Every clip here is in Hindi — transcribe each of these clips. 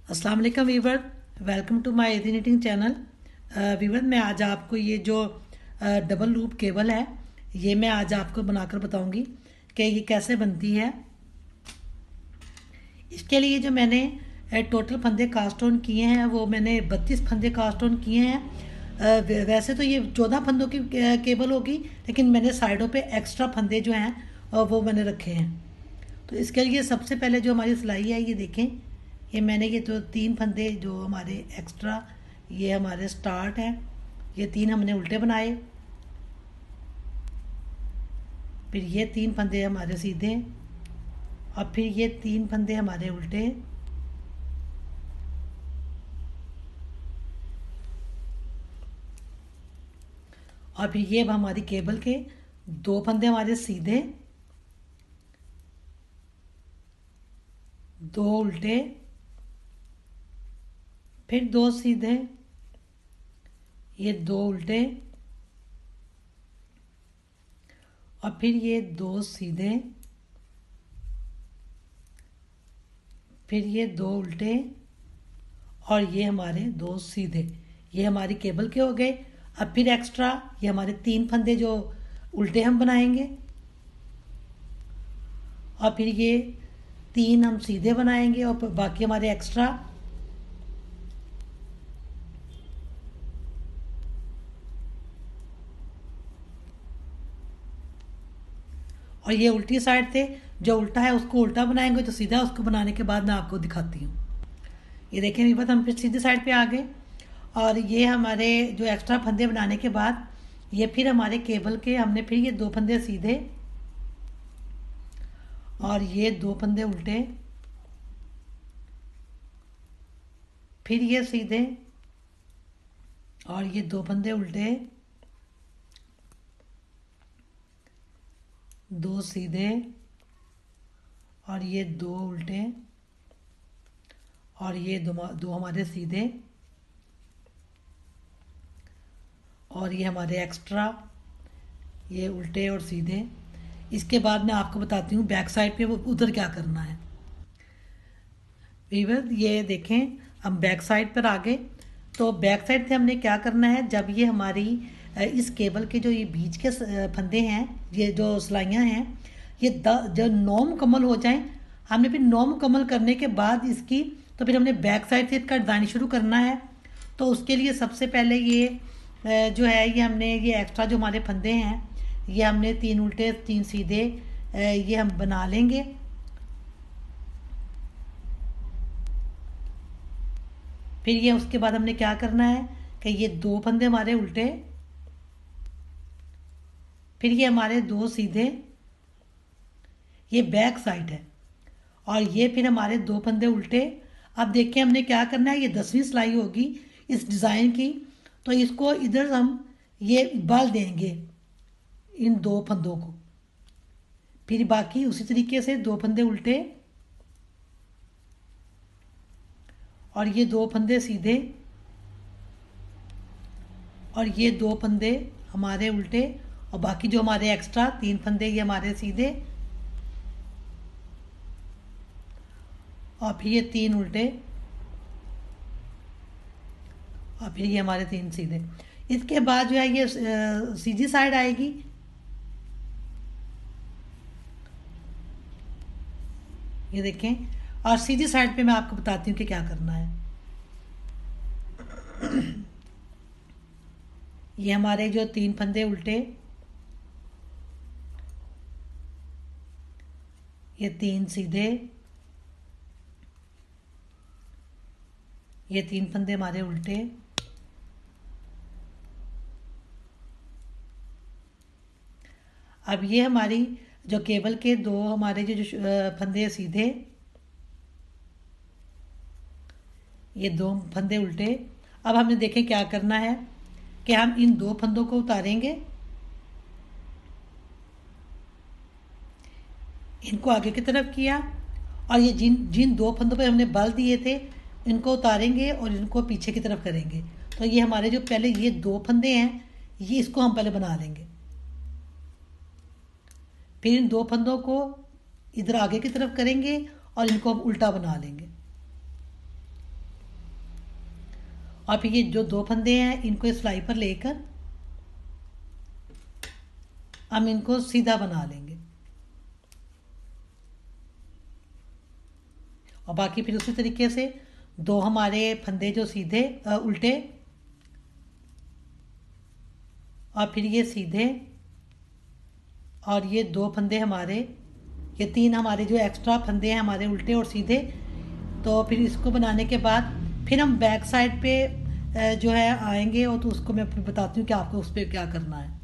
अस्सलाम वालेकुम viewer, welcome to my easy knitting channel. Viewer, मैं आज आपको ये जो डबल लूप केबल है ये मैं आज आपको बनाकर बताऊंगी कि ये कैसे बनती है। इसके लिए जो मैंने टोटल फंदे कास्ट ऑन किए हैं वो मैंने 32 फंदे कास्ट ऑन किए हैं। वैसे तो ये 14 फंदों की केबल होगी, लेकिन मैंने साइडों पे एक्स्ट्रा फंदे जो हैं वो मैंने रखे हैं। तो इसके लिए सबसे पहले जो हमारी सिलाई है ये देखें, ये मैंने ये तो 3 फंदे जो हमारे एक्स्ट्रा ये हमारे स्टार्ट है, ये 3 हमने उल्टे बनाए, फिर ये 3 फंदे हमारे सीधे और फिर ये 3 फंदे हमारे उल्टे और फिर ये हमारी केबल के 2 फंदे हमारे सीधे, 2 उल्टे, फिर 2 सीधे, ये 2 उल्टे और फिर ये 2 सीधे, फिर ये 2 उल्टे और ये हमारे 2 सीधे। ये हमारी केबल के हो गए। अब फिर एक्स्ट्रा ये हमारे 3 फंदे जो उल्टे हम बनाएंगे और फिर ये 3 हम सीधे बनाएंगे और बाकी हमारे एक्स्ट्रा। और ये उल्टी साइड थे, जो उल्टा है उसको उल्टा बनाएंगे, जो सीधा उसको बनाने के बाद मैं आपको दिखाती हूँ। ये देखें मेरे पास हम फिर सीधी साइड पे आ गए और ये हमारे जो एक्स्ट्रा फंदे बनाने के बाद ये फिर हमारे केबल के हमने फिर ये 2 फंदे सीधे और ये 2 फंदे उल्टे, फिर ये सीधे और ये 2 फंदे उल्टे, 2 सीधे और ये 2 उल्टे और ये दो हमारे सीधे और ये हमारे एक्स्ट्रा, ये उल्टे और सीधे। इसके बाद मैं आपको बताती हूँ बैक साइड पे वो उधर क्या करना है। वीवर, ये देखें हम बैक साइड पर आ गए। तो बैक साइड से हमने क्या करना है, जब ये हमारी इस केबल के जो ये बीच के फंदे हैं, ये जो सिलाइयाँ हैं, ये जब 9 मुकम्मल हो जाएं, हमने फिर 9 मुकम्मल करने के बाद इसकी तो फिर हमने बैक साइड से इसका डिज़ाइन शुरू करना है। तो उसके लिए सबसे पहले ये जो है ये हमने ये एक्स्ट्रा जो हमारे फंदे हैं ये हमने 3 उल्टे 3 सीधे ये हम बना लेंगे। फिर ये उसके बाद हमने क्या करना है कि ये 2 फंदे हमारे उल्टे, फिर ये हमारे 2 सीधे, ये बैक साइड है और ये फिर हमारे 2 फंदे उल्टे। अब देखिए हमने क्या करना है, ये 10वीं सिलाई होगी इस डिज़ाइन की, तो इसको इधर हम ये बाल देंगे इन 2 फंदों को, फिर बाकी उसी तरीके से 2 फंदे उल्टे और ये 2 फंदे सीधे और ये 2 फंदे हमारे उल्टे और बाकी जो हमारे एक्स्ट्रा 3 फंदे ये हमारे सीधे और फिर ये 3 उल्टे और फिर ये हमारे 3 सीधे। इसके बाद जो है ये सीधी साइड आएगी। ये देखें, और सीधी साइड पे मैं आपको बताती हूँ कि क्या करना है। ये हमारे जो 3 फंदे उल्टे, ये 3 सीधे, ये 3 फंदे हमारे उल्टे, अब ये हमारी जो केबल के 2 हमारे जो फंदे सीधे, ये 2 फंदे उल्टे। अब हमने देखें क्या करना है कि हम इन 2 फंदों को उतारेंगे, इनको आगे की तरफ किया और ये जिन जिन 2 फंदों पे हमने बल दिए थे इनको उतारेंगे और इनको पीछे की तरफ करेंगे। तो ये हमारे जो पहले ये 2 फंदे हैं ये इसको हम पहले बना लेंगे, फिर इन 2 फंदों को इधर आगे की तरफ करेंगे और इनको हम उल्टा बना लेंगे। और फिर ये जो दो फंदे हैं इनको इस सिलाई पर लेकर हम इनको सीधा बना लेंगे। और बाकी फिर उसी तरीके से दो हमारे फंदे जो सीधे उल्टे, और फिर ये सीधे, और ये दो फंदे हमारे, ये तीन हमारे जो एक्स्ट्रा फंदे हैं हमारे उल्टे और सीधे। तो फिर इसको बनाने के बाद फिर हम बैक साइड पे जो है आएंगे, और तो उसको मैं फिर बताती हूँ कि आपको उस पर क्या करना है।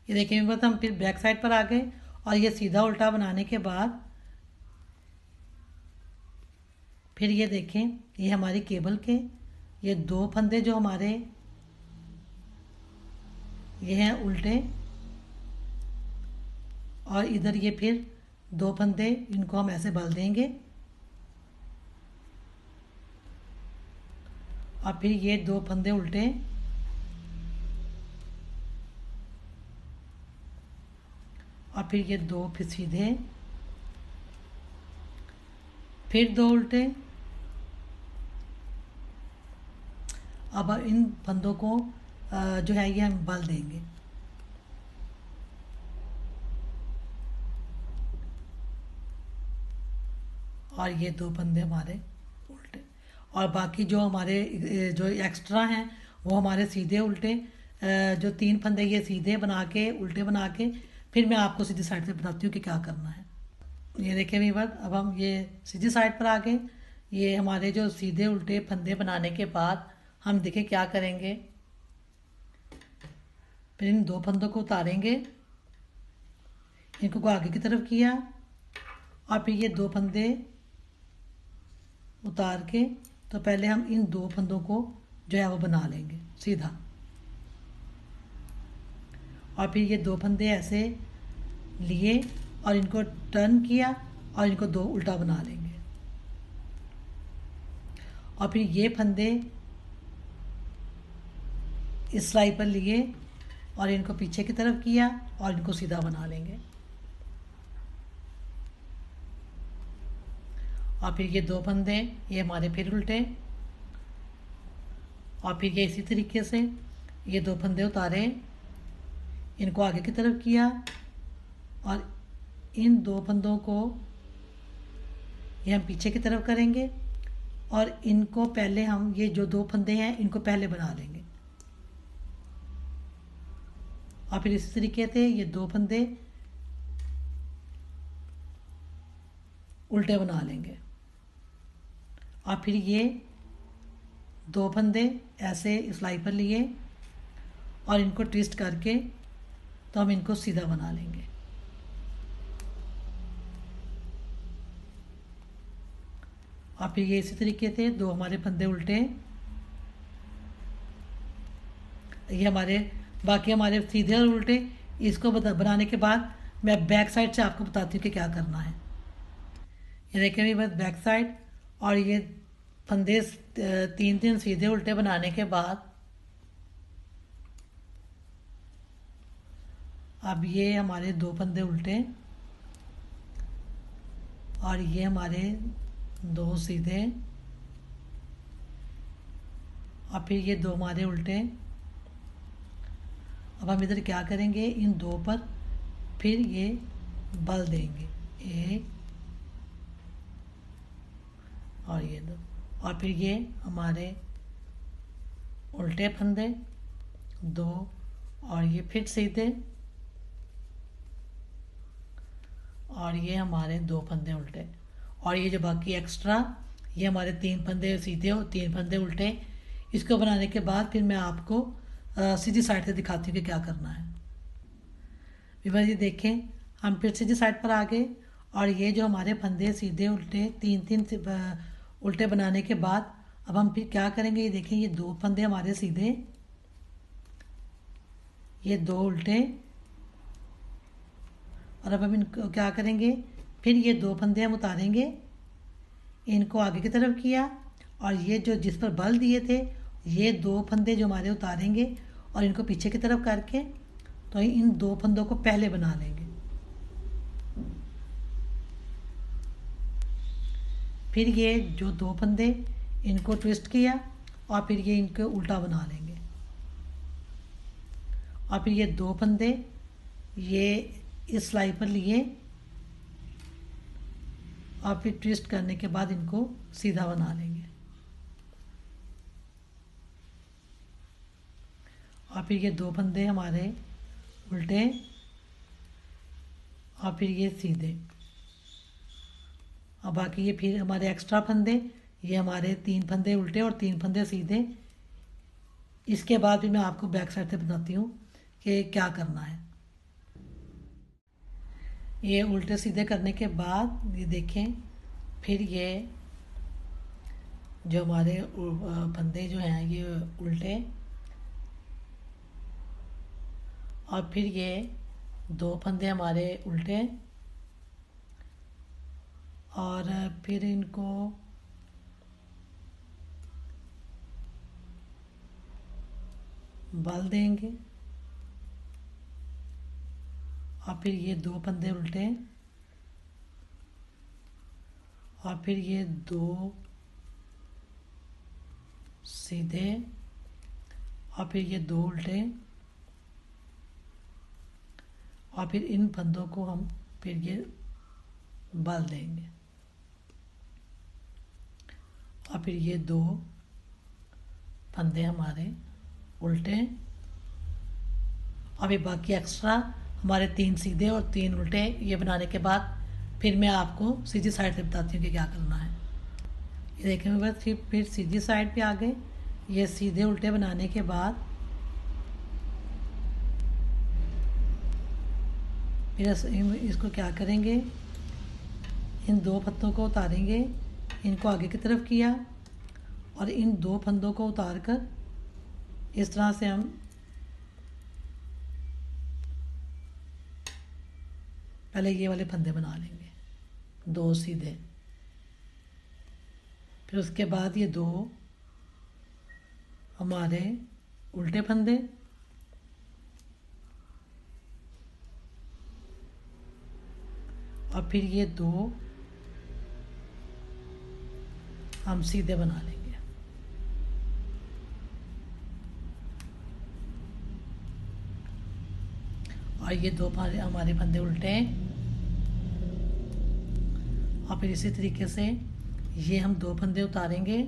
ये देखिए मेरे पास हम फिर बैक साइड पर आ गए और ये सीधा उल्टा बनाने के बाद फिर ये देखें, ये हमारी केबल के ये दो फंदे जो हमारे ये हैं उल्टे, और इधर ये फिर दो फंदे, इनको हम ऐसे बल देंगे और फिर ये दो फंदे उल्टे और फिर ये दो फिर सीधे, फिर दो उल्टे। अब इन फंदों को जो है ये हम बल देंगे और ये दो फंदे हमारे उल्टे, और बाकी जो हमारे जो एक्स्ट्रा हैं वो हमारे सीधे उल्टे, जो तीन फंदे ये सीधे बना के उल्टे बना के फिर मैं आपको सीधी साइड से बताती हूँ कि क्या करना है। ये देखें वीवर, अब हम ये सीधी साइड पर आ गए। ये हमारे जो सीधे उल्टे फंदे बनाने के बाद हम देखें क्या करेंगे, फिर इन दो फंदों को उतारेंगे, इनको आगे की तरफ किया और फिर ये दो फंदे उतार के, तो पहले हम इन दो फंदों को जो है वो बना लेंगे सीधा, और फिर ये दो फंदे ऐसे लिए और इनको टर्न किया और इनको दो उल्टा बना लेंगे, और फिर ये फंदे इस सिलाई पर लिए और इनको पीछे की तरफ किया और इनको सीधा बना लेंगे, और फिर ये दो फंदे ये हमारे फिर उल्टे, और फिर ये इसी तरीके से ये दो फंदे उतारे, इनको आगे की तरफ किया और इन दो फंदों को ये हम पीछे की तरफ करेंगे और इनको पहले हम ये जो दो फंदे हैं इनको पहले बना लेंगे, और फिर इसी तरीके से ये दो फंदे उल्टे बना लेंगे, और फिर ये दो फंदे ऐसे सिलाई पर लिए और इनको ट्विस्ट करके तो हम इनको सीधा बना लेंगे, और फिर ये इसी तरीके से दो हमारे फंदे उल्टे, ये हमारे बाकी हमारे सीधे और उल्टे। इसको बनाने के बाद मैं बैक साइड से आपको बताती हूँ कि क्या करना है। ये देखें बस बैक साइड, और ये फंदे तीन तीन सीधे उल्टे बनाने के बाद अब ये हमारे दो फंदे उल्टे और ये हमारे दो सीधे, और फिर ये दो हमारे उल्टे। अब हम इधर क्या करेंगे, इन दो पर फिर ये बल देंगे, एक और ये दो, और फिर ये हमारे उल्टे फंदे दो और ये फिर सीधे, और ये हमारे दो फंदे उल्टे, और ये जो बाकी एक्स्ट्रा ये हमारे तीन फंदे सीधे और तीन फंदे उल्टे। इसको बनाने के बाद फिर मैं आपको सीधी साइड से दिखाती हूँ कि क्या करना है। विवर ये देखें, हम फिर सीधी साइड पर आ गए, और ये जो हमारे फंदे सीधे उल्टे तीन तीन उल्टे बनाने के बाद अब हम फिर क्या करेंगे, ये देखें ये दो फंदे हमारे सीधे, ये दो उल्टे, और अब हम इनको क्या करेंगे, फिर ये दो फंदे हम उतारेंगे, इनको आगे की तरफ किया और ये जो जिस पर बल दिए थे ये दो फंदे जो हमारे उतारेंगे और इनको पीछे की तरफ करके तो इन दो फंदों को पहले बना लेंगे, फिर ये जो दो फंदे इनको ट्विस्ट किया और फिर ये इनको उल्टा बना लेंगे, और फिर ये दो फंदे ये इस सिलाई पर लिए और फिर ट्विस्ट करने के बाद इनको सीधा बना लेंगे, और फिर ये दो फंदे हमारे उल्टे और फिर ये सीधे, और बाकी ये फिर हमारे एक्स्ट्रा फंदे ये हमारे तीन फंदे उल्टे और तीन फंदे सीधे। इसके बाद फिर मैं आपको बैक साइड से बताती हूँ कि क्या करना है। ये उल्टे सीधे करने के बाद ये देखें, फिर ये जो हमारे फंदे जो हैं ये उल्टे, और फिर ये दो फंदे हमारे उल्टे, और फिर इनको बल देंगे, और फिर ये दो फंदे उल्टे, और फिर ये दो सीधे, और फिर ये दो उल्टे, और फिर इन फंदों को हम फिर ये बल देंगे, और फिर ये दो फंदे हमारे उल्टे, अभी बाकी एक्स्ट्रा हमारे तीन सीधे और तीन उल्टे ये बनाने के बाद फिर मैं आपको सीधी साइड से बताती हूँ कि क्या करना है। ये देखने के बाद फिर सीधी साइड पे आ गए। ये सीधे उल्टे बनाने के बाद फिर इसको क्या करेंगे, इन दो फंदों को उतारेंगे, इनको आगे की तरफ किया, और इन दो फंदों को उतार कर इस तरह से हम पहले ये वाले फंदे बना लेंगे, दो सीधे, फिर उसके बाद ये दो हमारे उल्टे फंदे, और फिर ये दो हम सीधे बना लेंगे, और ये दो हमारे फंदे उल्टे हैं, और फिर इसी तरीके से ये हम दो फंदे उतारेंगे,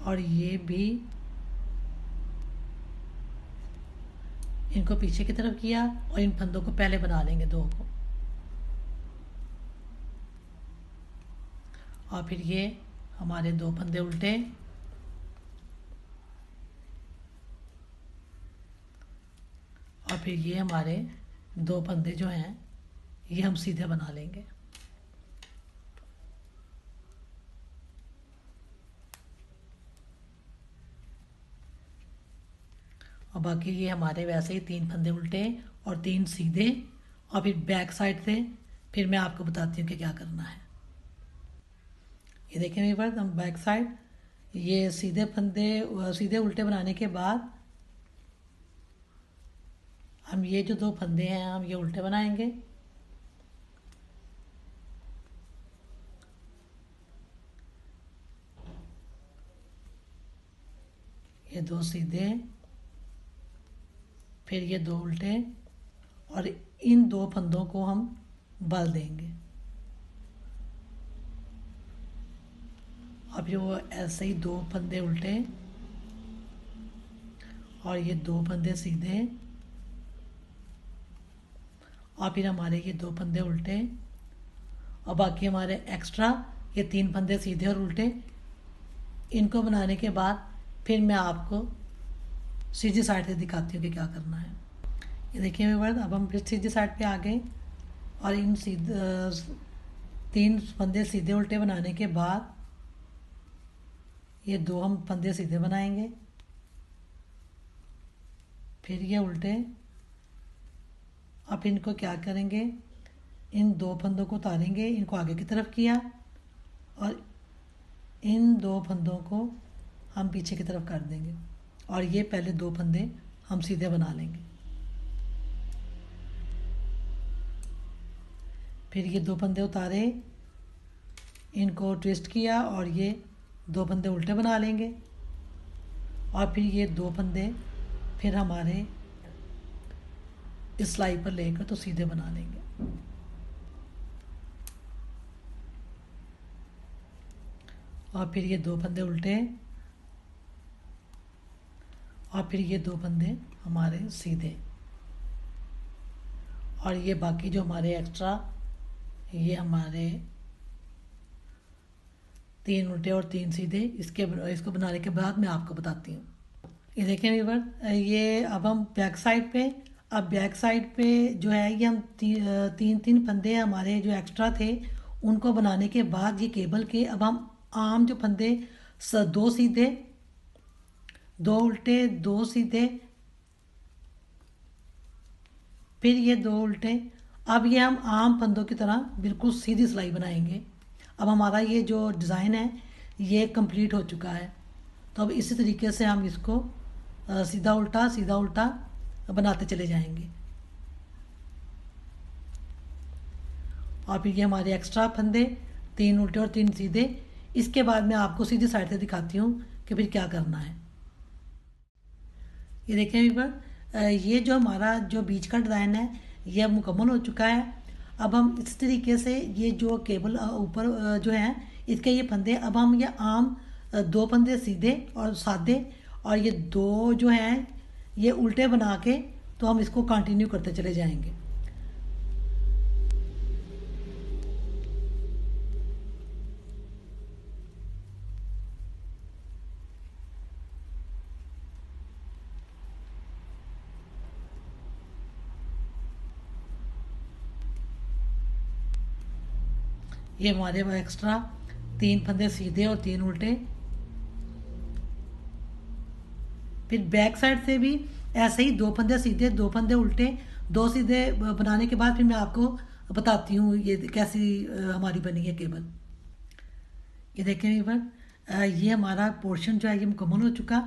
और ये भी इनको पीछे की तरफ किया, और इन फंदों को पहले बना लेंगे दो को, और फिर ये हमारे दो फंदे उल्टे, और फिर ये हमारे दो फंदे जो हैं ये हम सीधे बना लेंगे, और बाकी ये हमारे वैसे ही तीन फंदे उल्टे और तीन सीधे, और फिर बैक साइड से फिर मैं आपको बताती हूँ कि क्या करना है। ये देखें मेरे पास हम बैक साइड ये सीधे फंदे सीधे उल्टे बनाने के बाद हम ये जो दो फंदे हैं हम ये उल्टे बनाएंगे, ये दो सीधे, फिर ये दो उल्टे, और इन दो फंदों को हम बल देंगे। अब ये वो ऐसे ही दो फंदे उल्टे और ये दो फंदे सीधे, और फिर हमारे ये दो फंदे उल्टे, और बाकी हमारे एक्स्ट्रा ये तीन फंदे सीधे और उल्टे, इनको बनाने के बाद फिर मैं आपको सीधी साइड से दिखाती हूँ कि क्या करना है। ये देखिए मेरे वर्ड, अब हम फिर सीधी साइड पे आ गए, और इन तीन फंदे सीधे उल्टे बनाने के बाद ये दो हम फंदे सीधे बनाएंगे, फिर ये उल्टे, अब इनको क्या करेंगे, इन दो फंदों को उतारेंगे, इनको आगे की तरफ किया, और इन दो फंदों को हम पीछे की तरफ कर देंगे, और ये पहले दो फंदे हम सीधे बना लेंगे। फिर ये दो फंदे उतारे, इनको ट्विस्ट किया, और ये दो फंदे उल्टे बना लेंगे, और फिर ये दो फंदे फिर हमारे इस सिलाई पर लेकर तो सीधे बना लेंगे। और फिर ये दो फंदे उल्टे, और फिर ये दो फंदे हमारे सीधे, और ये बाकी जो हमारे एक्स्ट्रा ये हमारे तीन उल्टे और तीन सीधे, इसको बनाने के बाद मैं आपको बताती हूँ। ये देखें व्यूअर, ये अब हम बैक साइड पे अब बैक साइड पे जो है ये हम तीन तीन फंदे हमारे जो एक्स्ट्रा थे उनको बनाने के बाद ये केबल के अब हम आम जो फंदे दो सीधे, दो उल्टे, दो सीधे, फिर ये दो उल्टे। अब ये हम आम फंदों की तरह बिल्कुल सीधी सिलाई बनाएंगे। अब हमारा ये जो डिज़ाइन है ये कंप्लीट हो चुका है। तो अब इसी तरीके से हम इसको सीधा उल्टा बनाते चले जाएंगे। और फिर ये हमारे एक्स्ट्रा फंदे, तीन उल्टे और तीन सीधे। इसके बाद मैं आपको सीधी साइड से दिखाती हूँ कि फिर क्या करना है। ये देखें व्यूअर, ये जो हमारा जो बीच का डिज़ाइन है ये अब मुकम्मल हो चुका है। अब हम इस तरीके से ये जो केबल ऊपर जो है इसके ये फंदे, अब हम ये आम दो फंदे सीधे और सादे और ये दो जो हैं ये उल्टे बना के तो हम इसको कंटिन्यू करते चले जाएंगे। ये हमारे एक्स्ट्रा तीन फंदे सीधे और तीन उल्टे। फिर बैक साइड से भी ऐसे ही दो फंदे सीधे, दो फंदे उल्टे, दो सीधे बनाने के बाद फिर मैं आपको बताती हूँ ये कैसी हमारी बनी है केबल। ये देखें व्यूअर, ये हमारा पोर्शन जो है ये मुकम्मल हो चुका।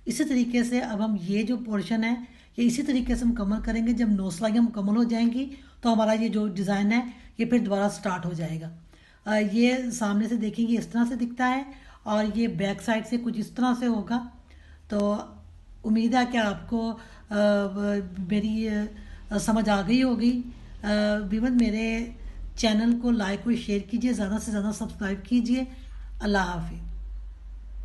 इसी तरीके से अब हम ये जो पोर्शन है ये इसी तरीके से मुकम्मल करेंगे। जब 9 सिलाइयाँ मुकम्मल हो जाएंगी तो हमारा ये जो डिज़ाइन है ये फिर दोबारा स्टार्ट हो जाएगा। ये सामने से देखेंगे इस तरह से दिखता है और ये बैक साइड से कुछ इस तरह से होगा। तो उम्मीद है कि आपको मेरी समझ आ गई होगी। व्यूअर, मेरे चैनल को लाइक और शेयर कीजिए, ज़्यादा से ज़्यादा सब्सक्राइब कीजिए। अल्लाह हाफिज़।